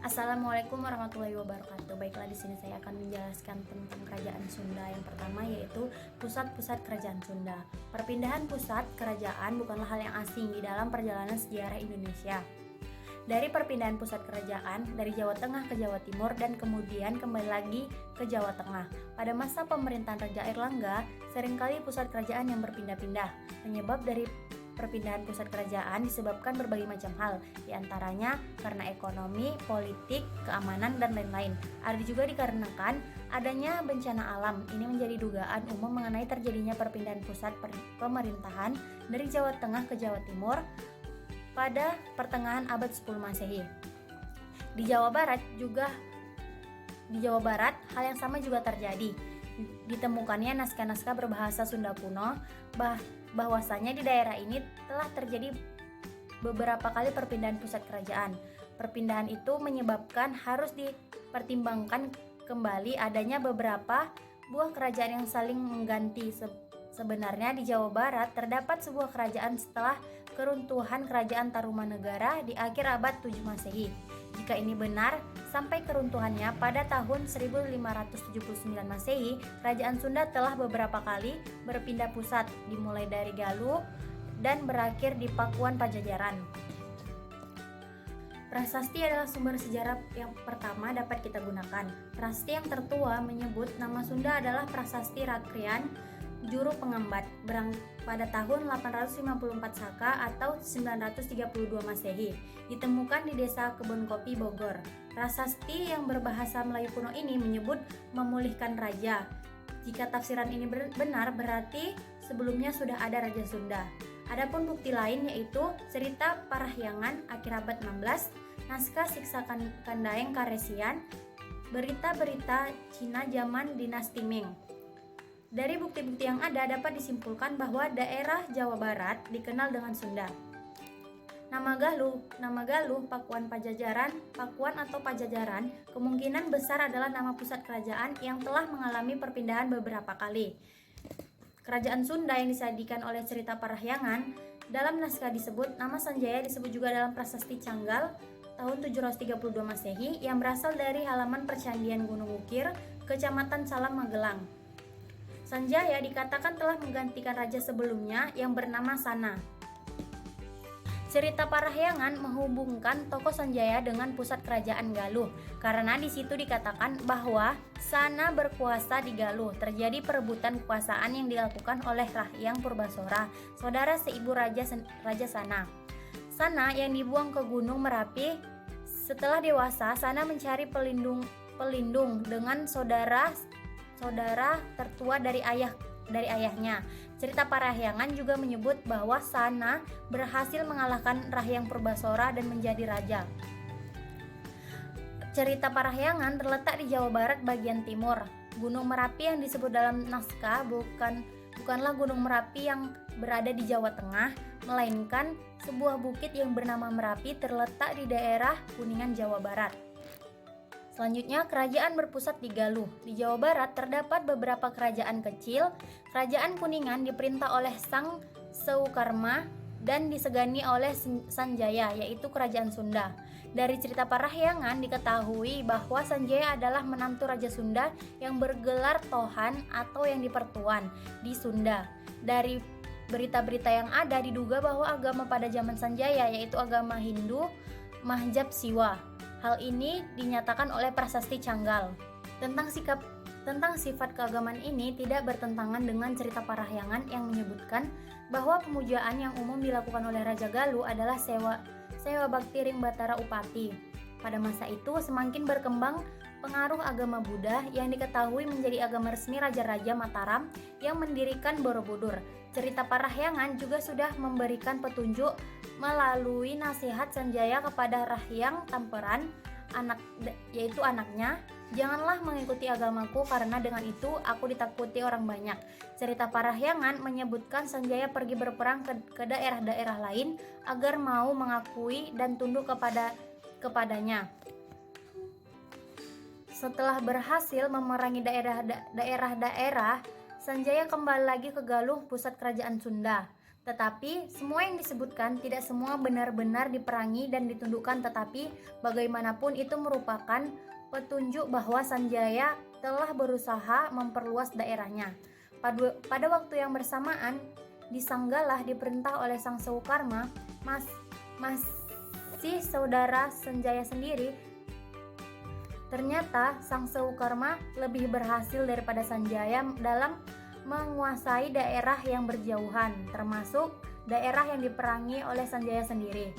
Assalamualaikum warahmatullahi wabarakatuh. Baiklah, di sini saya akan menjelaskan tentang kerajaan Sunda. Yang pertama yaitu pusat-pusat kerajaan Sunda. Perpindahan pusat kerajaan bukanlah hal yang asing di dalam perjalanan sejarah Indonesia. Dari perpindahan pusat kerajaan dari Jawa Tengah ke Jawa Timur dan kemudian kembali lagi ke Jawa Tengah. Pada masa pemerintahan Raja Airlangga, seringkali pusat kerajaan yang berpindah-pindah. Penyebab dari perpindahan pusat kerajaan disebabkan berbagai macam hal, diantaranya karena ekonomi, politik, keamanan, dan lain-lain. Ada juga dikarenakan adanya bencana alam. Ini menjadi dugaan umum mengenai terjadinya perpindahan pusat pemerintahan dari Jawa Tengah ke Jawa Timur pada pertengahan abad 10 Masehi. Di Jawa Barat hal yang sama juga terjadi. Ditemukannya naskah-naskah berbahasa Sunda kuno bahwasanya di daerah ini telah terjadi beberapa kali perpindahan pusat kerajaan. Perpindahan itu menyebabkan harus dipertimbangkan kembali adanya beberapa buah kerajaan yang saling mengganti. Sebenarnya di Jawa Barat terdapat sebuah kerajaan setelah keruntuhan kerajaan Tarumanegara di akhir abad 7 Masehi. Jika ini benar, sampai keruntuhannya pada tahun 1579 Masehi, kerajaan Sunda telah beberapa kali berpindah pusat, dimulai dari Galuh dan berakhir di Pakuan Pajajaran. Prasasti adalah sumber sejarah yang pertama dapat kita gunakan. Prasasti yang tertua menyebut nama Sunda adalah Prasasti Rakrian Juru Pengembat pada tahun 854 Saka atau 932 Masehi, ditemukan di desa Kebon Kopi, Bogor. Prasasti yang berbahasa Melayu kuno ini menyebut memulihkan raja. Jika tafsiran ini benar, berarti sebelumnya sudah ada Raja Sunda. Adapun bukti lain yaitu cerita Parahyangan akhir abad 16, naskah Siksa Kandaeng Karesian, berita-berita Cina zaman Dinasti Ming. Dari bukti-bukti yang ada dapat disimpulkan bahwa daerah Jawa Barat dikenal dengan Sunda. Nama Galuh, Pakuan atau Pajajaran kemungkinan besar adalah nama pusat kerajaan yang telah mengalami perpindahan beberapa kali. Kerajaan Sunda yang disajikan oleh cerita Parahyangan dalam naskah disebut, nama Sanjaya disebut juga dalam Prasasti Canggal tahun 732 Masehi yang berasal dari halaman Percandian Gunung Wukir, Kecamatan Salam, Magelang. Sanjaya dikatakan telah menggantikan raja sebelumnya yang bernama Sana. Cerita Parahyangan menghubungkan tokoh Sanjaya dengan pusat kerajaan Galuh karena di situ dikatakan bahwa Sana berkuasa di Galuh. Terjadi perebutan kekuasaan yang dilakukan oleh Rahyang Purbasora, saudara seibu Raja Sana. Sana yang dibuang ke Gunung Merapi. Setelah dewasa, Sana mencari pelindung dengan saudara tertua dari ayahnya. Cerita Parahyangan juga menyebut bahwa Sana berhasil mengalahkan Rahyang Purbasora dan menjadi raja. Cerita Parahyangan terletak di Jawa Barat bagian timur. Gunung Merapi yang disebut dalam naskah bukanlah Gunung Merapi yang berada di Jawa Tengah, melainkan sebuah bukit yang bernama Merapi terletak di daerah Kuningan, Jawa Barat. Selanjutnya, kerajaan berpusat di Galuh. Di Jawa Barat terdapat beberapa kerajaan kecil. Kerajaan Kuningan diperintah oleh Sang Seukarma dan disegani oleh Sanjaya, yaitu kerajaan Sunda. Dari cerita Parahyangan diketahui bahwa Sanjaya adalah menantu Raja Sunda yang bergelar Tohan atau yang dipertuan di Sunda. Dari berita-berita yang ada diduga bahwa agama pada zaman Sanjaya yaitu agama Hindu Mahjab Siwa. Hal ini dinyatakan oleh Prasasti Canggal. Tentang sifat keagamaan ini tidak bertentangan dengan cerita Parahyangan yang menyebutkan bahwa pemujaan yang umum dilakukan oleh Raja Galuh adalah sewa bakti Ring Batara Upati. Pada masa itu semakin berkembang pengaruh agama Buddha yang diketahui menjadi agama resmi Raja-Raja Mataram yang mendirikan Borobudur. Cerita Parahyangan juga sudah memberikan petunjuk melalui nasihat Sanjaya kepada Rahyang Tamperan, yaitu anaknya, "Janganlah mengikuti agamaku karena dengan itu aku ditakuti orang banyak." Cerita Parahyangan menyebutkan Sanjaya pergi berperang ke daerah-daerah lain agar mau mengakui dan tunduk kepadanya. Setelah berhasil memerangi daerah-daerah, Sanjaya kembali lagi ke Galuh, pusat kerajaan Sunda. Tetapi semua yang disebutkan tidak semua benar-benar diperangi dan ditundukkan, tetapi bagaimanapun itu merupakan petunjuk bahwa Sanjaya telah berusaha memperluas daerahnya. Pada waktu yang bersamaan, di Sanggalah diperintah oleh Sang Seukarma, masih saudara Sanjaya sendiri. Ternyata Sang Seukarma lebih berhasil daripada Sanjaya dalam menguasai daerah yang berjauhan, termasuk daerah yang diperangi oleh Sanjaya sendiri.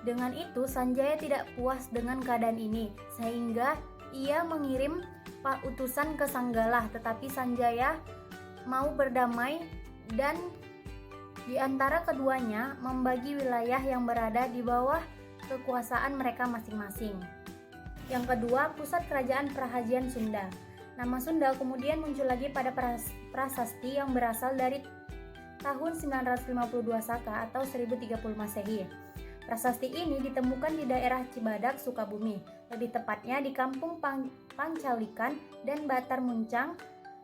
Dengan itu, Sanjaya tidak puas dengan keadaan ini, sehingga ia mengirim utusan ke Sanggalah, tetapi Sanjaya mau berdamai dan di antara keduanya membagi wilayah yang berada di bawah kekuasaan mereka masing-masing. Yang kedua, pusat kerajaan Prahajian Sunda. Nama Sunda kemudian muncul lagi pada prasasti yang berasal dari tahun 952 Saka atau 1030 Masehi. Prasasti ini ditemukan di daerah Cibadak, Sukabumi, lebih tepatnya di kampung Pancalikan dan Batar Muncang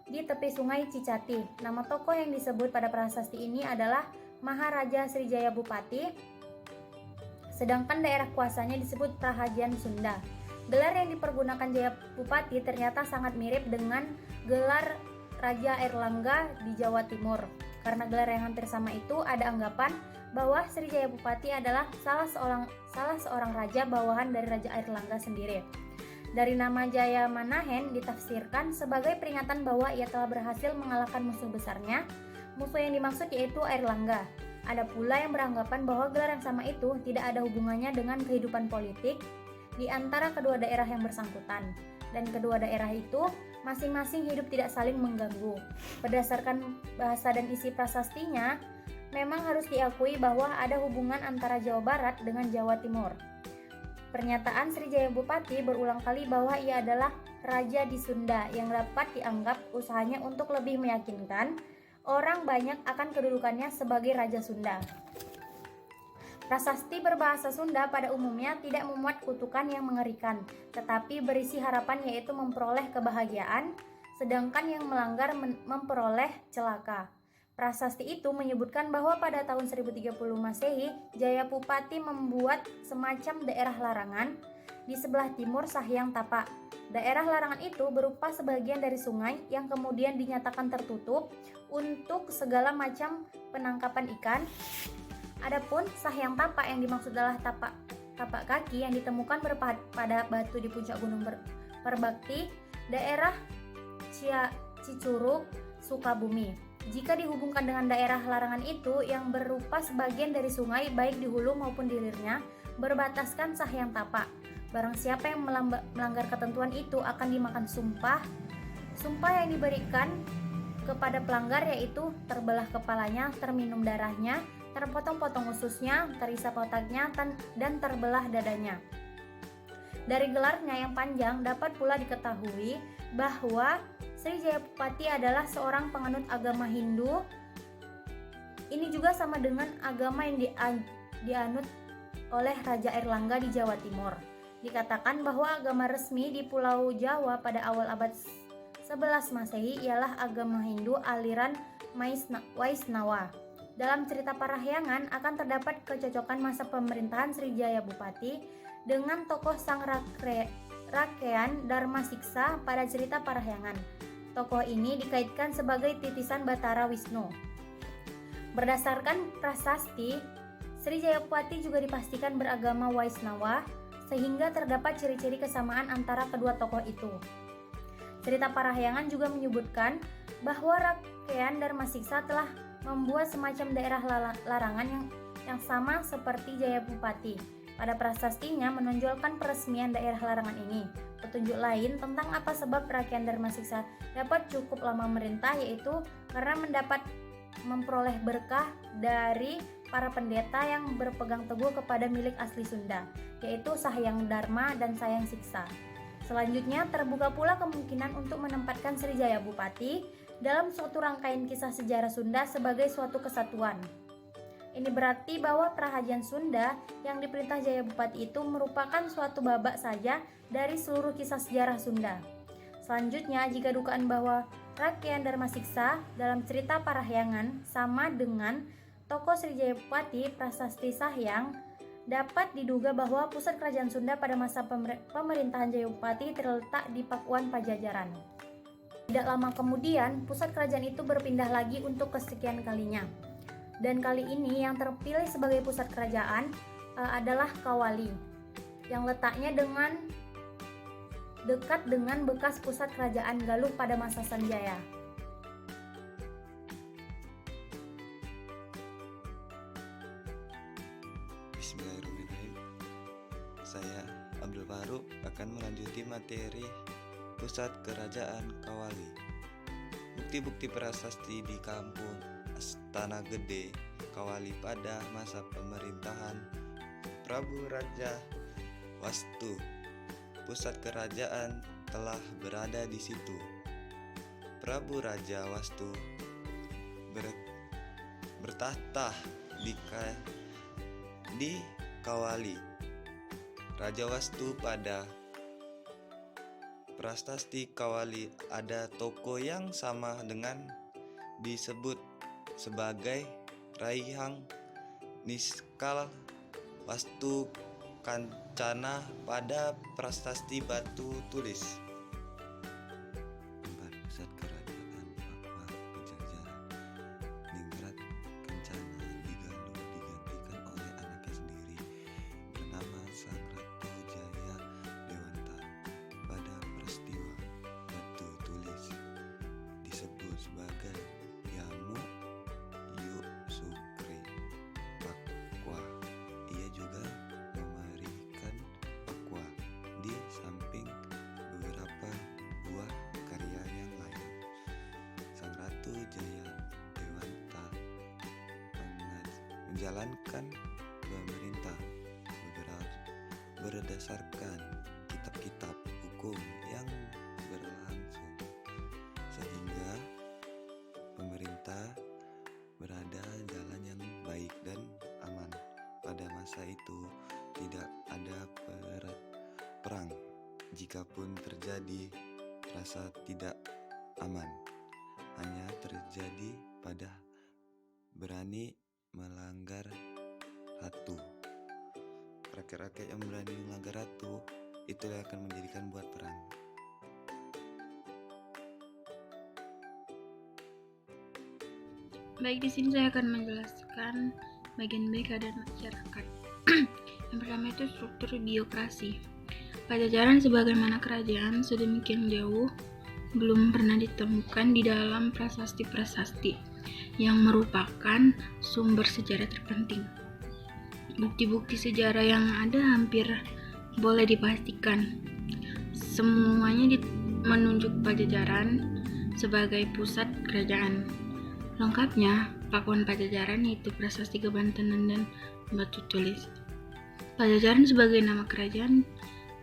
di tepi sungai Cicati. Nama tokoh yang disebut pada prasasti ini adalah Maharaja Srijaya Bupati, sedangkan daerah kuasanya disebut Prahajian Sunda. Gelar yang dipergunakan Jaya Bupati ternyata sangat mirip dengan gelar Raja Airlangga di Jawa Timur. Karena gelar yang hampir sama itu, ada anggapan bahwa Srijaya Bupati adalah salah seorang raja bawahan dari Raja Airlangga sendiri. Dari nama Jaya Manahen ditafsirkan sebagai peringatan bahwa ia telah berhasil mengalahkan musuh besarnya. Musuh yang dimaksud yaitu Airlangga. Ada pula yang beranggapan bahwa gelar yang sama itu tidak ada hubungannya dengan kehidupan politik di antara kedua daerah yang bersangkutan, dan kedua daerah itu masing-masing hidup tidak saling mengganggu. Berdasarkan bahasa dan isi prasastinya, memang harus diakui bahwa ada hubungan antara Jawa Barat dengan Jawa Timur. Pernyataan Srijaya Bupati berulang kali bahwa ia adalah raja di Sunda yang dapat dianggap usahanya untuk lebih meyakinkan orang banyak akan kedudukannya sebagai Raja Sunda. Prasasti berbahasa Sunda pada umumnya tidak memuat kutukan yang mengerikan, tetapi berisi harapan yaitu memperoleh kebahagiaan, sedangkan yang melanggar memperoleh celaka. Prasasti itu menyebutkan bahwa pada tahun 1030 Masehi, Jaya Bupati membuat semacam daerah larangan di sebelah timur Sahyang Tapak. Daerah larangan itu berupa sebagian dari sungai yang kemudian dinyatakan tertutup untuk segala macam penangkapan ikan. Adapun Sahyang Tapak yang dimaksud adalah tapak kaki yang ditemukan pada batu di puncak Gunung Perbakti, daerah Cicurug, Sukabumi. Jika dihubungkan dengan daerah larangan itu yang berupa sebagian dari sungai baik di hulu maupun di hilirnya, berbataskan Sahyang Tapak. Barang siapa yang melanggar ketentuan itu akan dimakan sumpah. Sumpah yang diberikan kepada pelanggar yaitu terbelah kepalanya, terminum darahnya, terpotong-potong ususnya, terisap otaknya, dan terbelah dadanya. Dari gelarnya yang panjang dapat pula diketahui bahwa Srijaya Bupati adalah seorang penganut agama Hindu. Ini juga sama dengan agama yang dianut oleh Raja Airlangga di Jawa Timur. Dikatakan bahwa agama resmi di Pulau Jawa pada awal abad 11 Masehi ialah agama Hindu aliran Waisnawa. Dalam cerita Parahyangan akan terdapat kecocokan masa pemerintahan Srijaya Bupati dengan tokoh Sang Rakean Dharma Siksa pada cerita Parahyangan. Tokoh ini dikaitkan sebagai titisan Batara Wisnu. Berdasarkan prasasti, Srijaya Bupati juga dipastikan beragama Waisnawa, sehingga terdapat ciri-ciri kesamaan antara kedua tokoh itu. Cerita Parahyangan juga menyebutkan bahwa Rakean Dharma Siksa telah membuat semacam daerah larangan yang sama seperti Jaya Bupati. Pada prasastinya menonjolkan peresmian daerah larangan ini. Petunjuk lain tentang apa sebab Rakean Dharma Siksa dapat cukup lama merintah yaitu karena memperoleh berkah dari para pendeta yang berpegang teguh kepada milik asli Sunda, yaitu Sahyang Dharma dan Sahyang Siksa. Selanjutnya terbuka pula kemungkinan untuk menempatkan Srijaya Bupati dalam suatu rangkaian kisah sejarah Sunda sebagai suatu kesatuan. Ini berarti bahwa Prahajian Sunda yang diperintah Jaya Bupati itu merupakan suatu babak saja dari seluruh kisah sejarah Sunda. Selanjutnya, jika dugaan bahwa Rakyaan Darmasiksa dalam cerita Parahyangan sama dengan tokoh Sri Jayapati Prasasti Sahyang, dapat diduga bahwa pusat kerajaan Sunda pada masa pemerintahan Jayapati terletak di Pakuan Pajajaran. Tidak lama kemudian, pusat kerajaan itu berpindah lagi untuk kesekian kalinya. Dan kali ini yang terpilih sebagai pusat kerajaan adalah Kawali, yang letaknya dekat dengan bekas pusat kerajaan Galuh pada masa Sanjaya. Bismillahirrahmanirrahim. Saya Abdul Faruk akan melanjuti materi Pusat Kerajaan Kawali. Bukti-bukti prasasti di kampung Astana Gede, Kawali pada masa pemerintahan Prabu Raja Wastu. Pusat kerajaan telah berada di situ. Prabu Raja Wastu bertahta di Kawali. Raja Wastu pada prasasti Kawali ada toko yang sama dengan disebut sebagai Raihang Niskal Wastu Kancana pada prasasti Batu Tulis. Tempat pusat kerajaan Pakwa Pajajaran, Ningrat Kencana di Galuh digantikan oleh anaknya sendiri bernama Sang Ratu Jaya Dewanta. Pada peristiwa Batu Tulis disebut sebagai Yamu Yuk Sukri Pakwa. Ia juga memberikan Pakwa di samping beberapa buah karya yang lain. Sang Ratu Jaya Dewanta menjalankan pemerintah berdasarkan kitab-kitab hukum yang berlangsung, sehingga pemerintah berada jalan yang baik dan aman. Pada masa itu tidak ada perang. Jikapun terjadi rasa tidak aman, hanya terjadi pada berani melanggar ratu. Rakyat-rakyat yang berani melanggar ratu itulah yang akan menjadikan buat perang. Baik, di sini saya akan menjelaskan bagian B, keadaan masyarakat. Yang pertama itu struktur biokrasi. Pajajaran sebagaimana kerajaan sedemikian jauh belum pernah ditemukan di dalam prasasti-prasasti yang merupakan sumber sejarah terpenting. Bukti-bukti sejarah yang ada hampir boleh dipastikan semuanya menunjuk Pajajaran sebagai pusat kerajaan. Lengkapnya, Pakuan Pajajaran yaitu prasasti Kebantenan dan Batu Tulis. Pajajaran sebagai nama kerajaan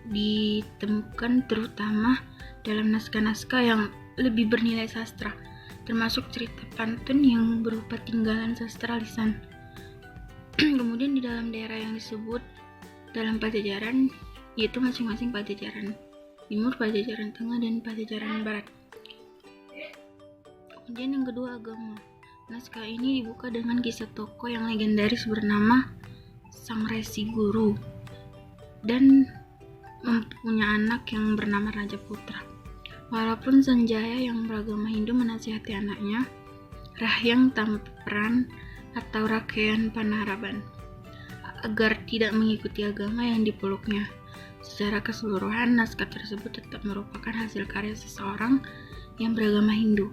ditemukan terutama dalam naskah-naskah yang lebih bernilai sastra, termasuk cerita pantun yang berupa tinggalan sastra lisan. Kemudian di dalam daerah yang disebut dalam Pajajaran, yaitu masing-masing Pajajaran Timur, Pajajaran Tengah, dan Pajajaran Barat. Kemudian yang kedua, agama. Naskah ini dibuka dengan kisah tokoh yang legendaris bernama Sang Resi Guru dan mempunyai anak yang bernama Raja Putra. Walaupun Sanjaya yang beragama Hindu menasihati anaknya, Rahyang Tamperan atau Rakyan Panaraban, agar tidak mengikuti agama yang dipeluknya. Secara keseluruhan, naskah tersebut tetap merupakan hasil karya seseorang yang beragama Hindu.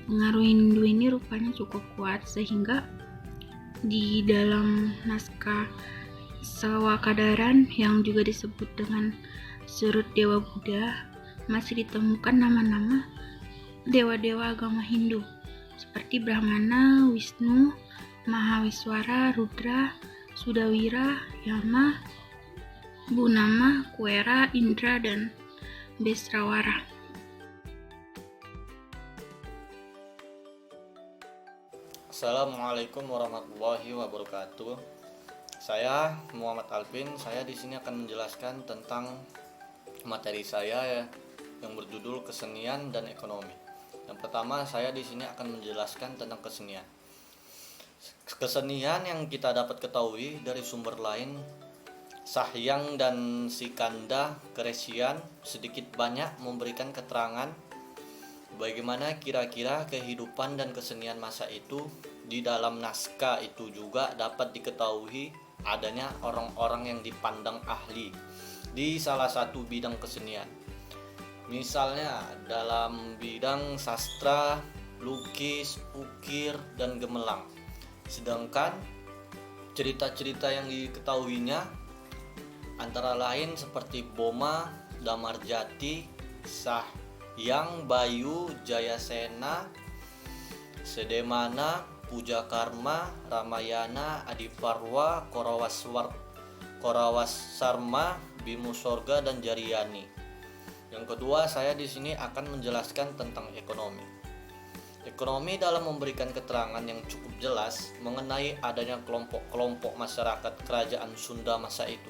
Pengaruh Hindu ini rupanya cukup kuat sehingga di dalam naskah Sawakadaran yang juga disebut dengan Surut Dewa Buddha masih ditemukan nama-nama dewa-dewa agama Hindu seperti Brahmana, Wisnu, Mahawiswara, Rudra, Sudawira, Yama, Bunama, Kuera, Indra, dan Besrawara. Assalamualaikum warahmatullahi wabarakatuh. Saya Muhammad Alvin. Saya di sini akan menjelaskan tentang materi saya, yang berjudul Kesenian dan Ekonomi. Yang pertama, saya di sini akan menjelaskan tentang kesenian. Kesenian yang kita dapat ketahui dari sumber lain, Sahyang dan Sikanda Keresian sedikit banyak memberikan keterangan bagaimana kira-kira kehidupan dan kesenian masa itu. Di dalam naskah itu juga dapat diketahui adanya orang-orang yang dipandang ahli di salah satu bidang kesenian. Misalnya dalam bidang sastra, lukis, ukir, dan gemelang. Sedangkan cerita-cerita yang diketahuinya antara lain seperti Boma, Damarjati, Sahyang, Bayu, Jayasena, Sedemana, Pujakarma, Ramayana, Adiparwa, Korawasarma, Bimusorga, dan Jaryani. Yang kedua, saya di sini akan menjelaskan tentang ekonomi. Ekonomi dalam memberikan keterangan yang cukup jelas mengenai adanya kelompok-kelompok masyarakat kerajaan Sunda masa itu.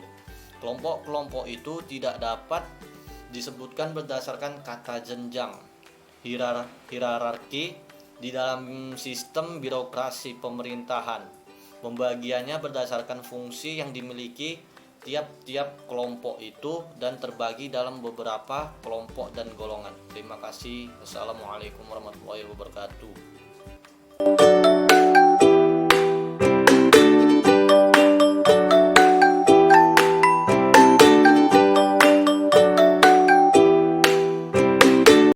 Kelompok-kelompok itu tidak dapat disebutkan berdasarkan kata jenjang, hierarki di dalam sistem birokrasi pemerintahan. Pembagiannya berdasarkan fungsi yang dimiliki tiap-tiap kelompok itu dan terbagi dalam beberapa kelompok dan golongan. Terima kasih. Wassalamualaikum warahmatullahi wabarakatuh.